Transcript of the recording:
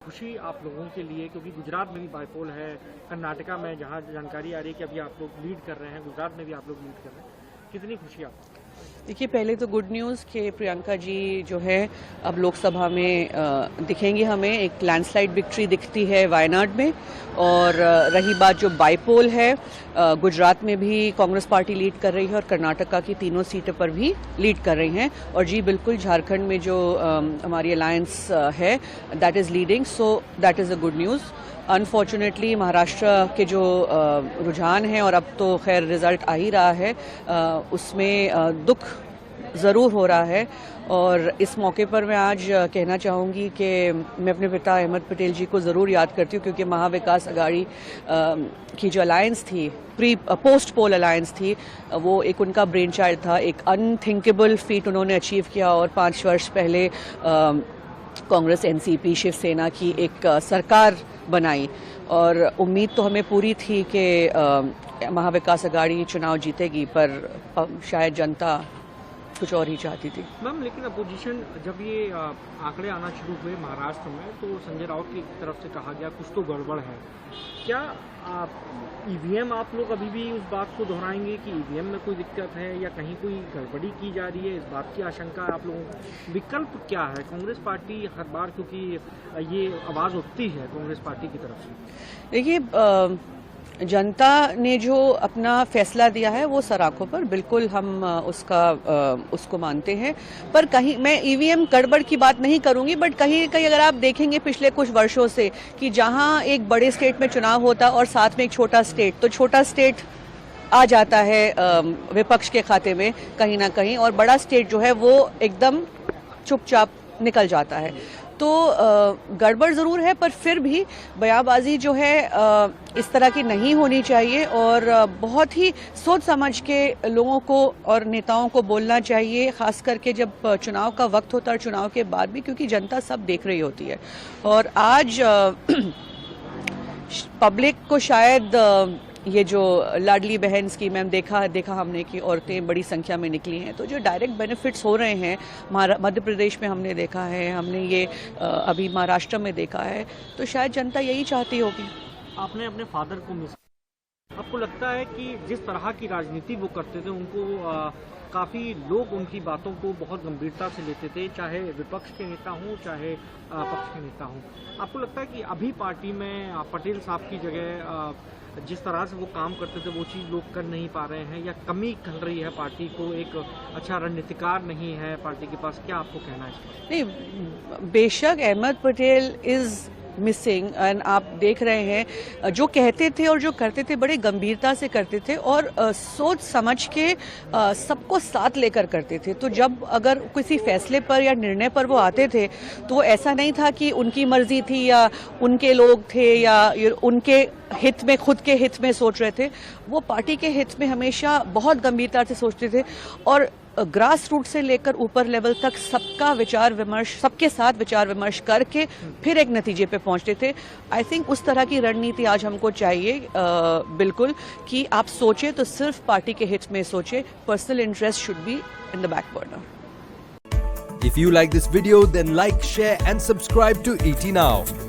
खुशी आप लोगों के लिए, क्योंकि गुजरात में भी बाईपोल है, कर्नाटका में जहाँ जानकारी आ रही है कि अभी आप लोग लीड कर रहे हैं, गुजरात में भी आप लोग लीड कर रहे हैं, कितनी खुशी आपको? देखिए, पहले तो गुड न्यूज़ कि प्रियंका जी जो है अब लोकसभा में दिखेंगी। हमें एक लैंडस्लाइड विक्ट्री दिखती है वायनाड में। और रही बात जो बाईपोल है, गुजरात में भी कांग्रेस पार्टी लीड कर रही है और कर्नाटका की तीनों सीटों पर भी लीड कर रही हैं। और जी बिल्कुल, झारखंड में जो हमारी अलायंस है that is leading, so that is a good news. Unfortunately Maharashtra के जो रुझान हैं, और अब तो खैर रिजल्ट आ ही रहा है, उसमें दुख ज़रूर हो रहा है। और इस मौके पर मैं आज कहना चाहूँगी कि मैं अपने पिता अहमद पटेल जी को ज़रूर याद करती हूँ, क्योंकि महाविकास अघाड़ी की जो अलायंस थी, पोस्ट पोल अलायंस थी, वो एक उनका ब्रेन चाइल्ड था। एक अनथिंकेबल फीट उन्होंने अचीव किया और 5 वर्ष पहले कांग्रेस, एनसीपी, शिवसेना की एक सरकार बनाई। और उम्मीद तो हमें पूरी थी कि महाविकास अघाड़ी चुनाव जीतेगी, पर शायद जनता कुछ और ही चाहती थी। मैम, लेकिन अपोजिशन जब ये आंकड़े आना शुरू हुए महाराष्ट्र में, तो संजय राउत की तरफ से कहा गया कुछ तो गड़बड़ है। क्या ईवीएम आप लोग अभी भी उस बात को दोहराएंगे कि ईवीएम में कोई दिक्कत है या कहीं कोई गड़बड़ी की जा रही है? इस बात की आशंका है आप लोगों को? विकल्प क्या है? कांग्रेस पार्टी हर बार, क्योंकि ये आवाज़ उठती है कांग्रेस पार्टी की तरफ से। देखिए, जनता ने जो अपना फैसला दिया है वो सराखों पर, बिल्कुल हम उसको मानते हैं। पर कहीं मैं ईवीएम गड़बड़ की बात नहीं करूंगी, बट कहीं कहीं अगर आप देखेंगे पिछले कुछ वर्षों से कि जहां एक बड़े स्टेट में चुनाव होता और साथ में एक छोटा स्टेट, तो छोटा स्टेट आ जाता है विपक्ष के खाते में कहीं ना कहीं, और बड़ा स्टेट जो है वो एकदम चुपचाप निकल जाता है। तो गड़बड़ ज़रूर है, पर फिर भी बयानबाजी जो है इस तरह की नहीं होनी चाहिए, और बहुत ही सोच समझ के लोगों को और नेताओं को बोलना चाहिए, खास करके जब चुनाव का वक्त होता है और चुनाव के बाद भी, क्योंकि जनता सब देख रही होती है। और आज पब्लिक को शायद ये जो लाडली बहन स्कीम है, देखा हमने कि औरतें बड़ी संख्या में निकली हैं, तो जो डायरेक्ट बेनिफिट्स हो रहे हैं मध्य प्रदेश में हमने देखा है, हमने ये अभी महाराष्ट्र में देखा है, तो शायद जनता यही चाहती होगी। आपने अपने फादर को मिस, आपको लगता है कि जिस तरह की राजनीति वो करते थे, उनको काफ़ी लोग उनकी बातों को बहुत गंभीरता से लेते थे, चाहे विपक्ष के नेता हों चाहे पक्ष के नेता हों? आपको लगता है कि अभी पार्टी में पटेल साहब की जगह जिस तरह से वो काम करते थे वो चीज़ लोग कर नहीं पा रहे हैं, या कमी खल रही है पार्टी को, एक अच्छा रणनीतिकार नहीं है पार्टी के पास? क्या आपको कहना है? नहीं, बेशक Ahmed Patel is missing, and आप देख रहे हैं जो कहते थे और जो करते थे बड़े गंभीरता से करते थे, और सोच समझ के सबको साथ लेकर करते थे। तो जब अगर किसी फैसले पर या निर्णय पर वो आते थे, तो ऐसा नहीं था कि उनकी मर्जी थी या उनके लोग थे या उनके हित में, खुद के हित में सोच रहे थे। वो पार्टी के हित में हमेशा बहुत गंभीरता से सोचते थे, और ग्रास रूट से लेकर ऊपर लेवल तक सबके साथ विचार विमर्श करके फिर एक नतीजे पे पहुंचते थे। आई थिंक उस तरह की रणनीति आज हमको चाहिए, बिल्कुल, कि आप सोचें तो सिर्फ पार्टी के हित में सोचें, personal interest should be in the back burner. If you like this video, then like, share and subscribe to ET Now.